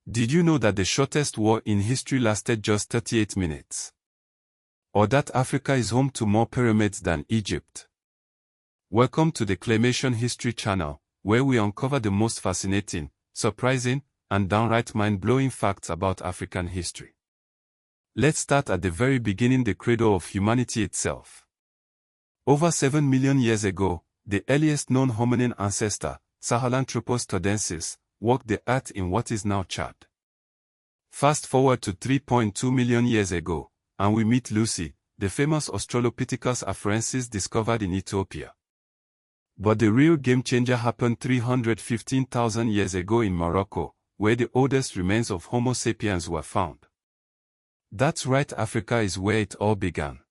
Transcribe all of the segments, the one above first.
Did you know that the shortest war in history lasted just 38 minutes? Or that Africa is home to more pyramids than Egypt? Welcome to the Claymation History Channel, where we uncover the most fascinating, surprising, and downright mind-blowing facts about African history. Let's start at the very beginning, the cradle of humanity itself. Over 7 million years ago, the earliest known hominin ancestor, Sahelanthropus tudensis, walked the earth in what is now Chad. Fast forward to 3.2 million years ago, and we meet Lucy, the famous Australopithecus afarensis discovered in Ethiopia. But the real game-changer happened 315,000 years ago in Morocco, where the oldest remains of Homo sapiens were found. That's right, Africa is where it all began.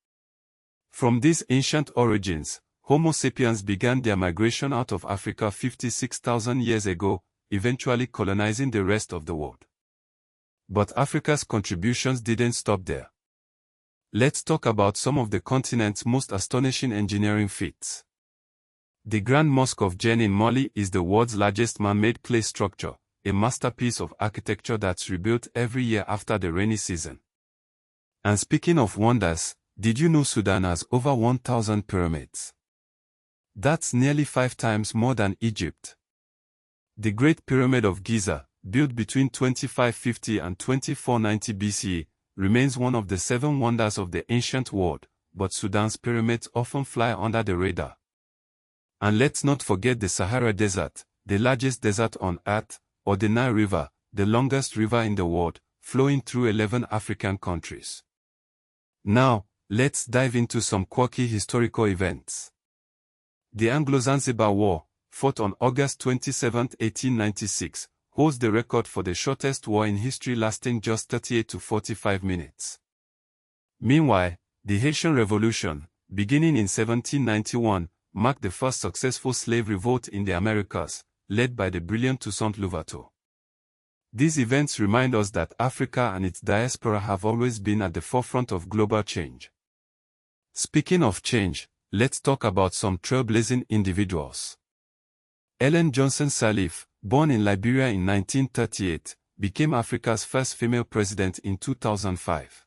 From these ancient origins, Homo sapiens began their migration out of Africa 56,000 years ago, eventually colonizing the rest of the world. But Africa's contributions didn't stop there. Let's talk about some of the continent's most astonishing engineering feats. The Grand Mosque of Djenné in Mali is the world's largest man-made clay structure, a masterpiece of architecture that's rebuilt every year after the rainy season. And speaking of wonders, did you know Sudan has over 1,000 pyramids? That's nearly 5 times more than Egypt. The Great Pyramid of Giza, built between 2550 and 2490 BCE, remains one of the 7 wonders of the ancient world, but Sudan's pyramids often fly under the radar. And let's not forget the Sahara Desert, the largest desert on Earth, or the Nile River, the longest river in the world, flowing through 11 African countries. Now, let's dive into some quirky historical events. The Anglo-Zanzibar War, fought on August 27, 1896, holds the record for the shortest war in history, lasting just 38 to 45 minutes. Meanwhile, the Haitian Revolution, beginning in 1791, marked the first successful slave revolt in the Americas, led by the brilliant Toussaint Louverture. These events remind us that Africa and its diaspora have always been at the forefront of global change. Speaking of change, let's talk about some trailblazing individuals. Ellen Johnson Sirleaf, born in Liberia in 1938, became Africa's first female president in 2005.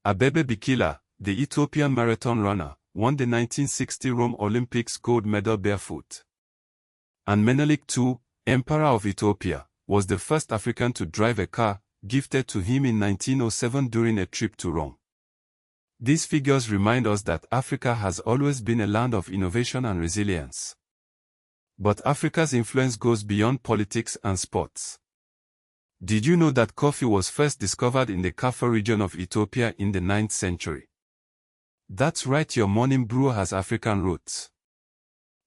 Abebe Bikila, the Ethiopian marathon runner, won the 1960 Rome Olympics gold medal barefoot. And Menelik II, Emperor of Ethiopia, was the first African to drive a car, gifted to him in 1907 during a trip to Rome. These figures remind us that Africa has always been a land of innovation and resilience. But Africa's influence goes beyond politics and sports. Did you know that coffee was first discovered in the Kaffa region of Ethiopia in the 9th century? That's right, your morning brew has African roots.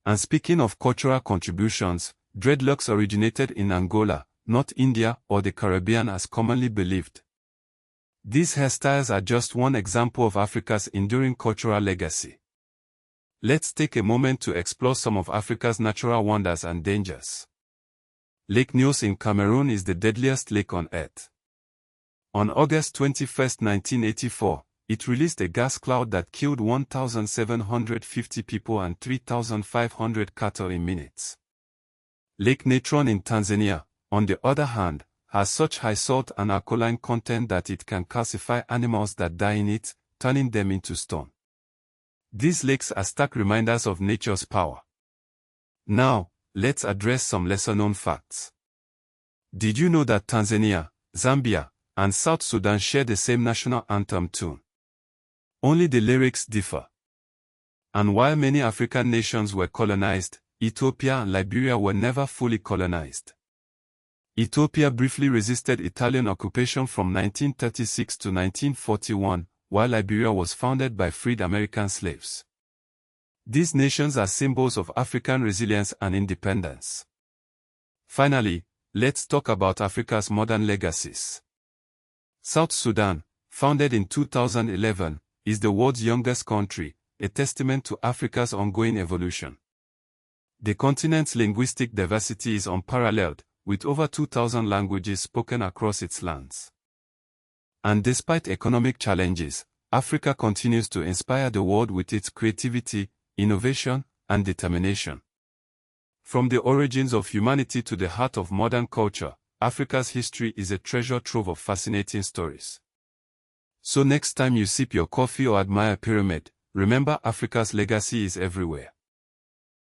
And speaking of cultural contributions, dreadlocks originated in Angola, not India or the Caribbean as commonly believed. These hairstyles are just one example of Africa's enduring cultural legacy. Let's take a moment to explore some of Africa's natural wonders and dangers. Lake Nyos in Cameroon is the deadliest lake on Earth. On August 21, 1984, it released a gas cloud that killed 1,750 people and 3,500 cattle in minutes. Lake Natron in Tanzania, on the other hand, has such high salt and alkaline content that it can calcify animals that die in it, turning them into stone. These lakes are stark reminders of nature's power. Now, let's address some lesser-known facts. Did you know that Tanzania, Zambia, and South Sudan share the same national anthem tune? Only the lyrics differ. And while many African nations were colonized, Ethiopia and Liberia were never fully colonized. Ethiopia briefly resisted Italian occupation from 1936 to 1941, while Liberia was founded by freed American slaves. These nations are symbols of African resilience and independence. Finally, let's talk about Africa's modern legacies. South Sudan, founded in 2011, is the world's youngest country, a testament to Africa's ongoing evolution. The continent's linguistic diversity is unparalleled, with over 2,000 languages spoken across its lands. And despite economic challenges, Africa continues to inspire the world with its creativity, innovation, and determination. From the origins of humanity to the heart of modern culture, Africa's history is a treasure trove of fascinating stories. So next time you sip your coffee or admire a pyramid, remember Africa's legacy is everywhere.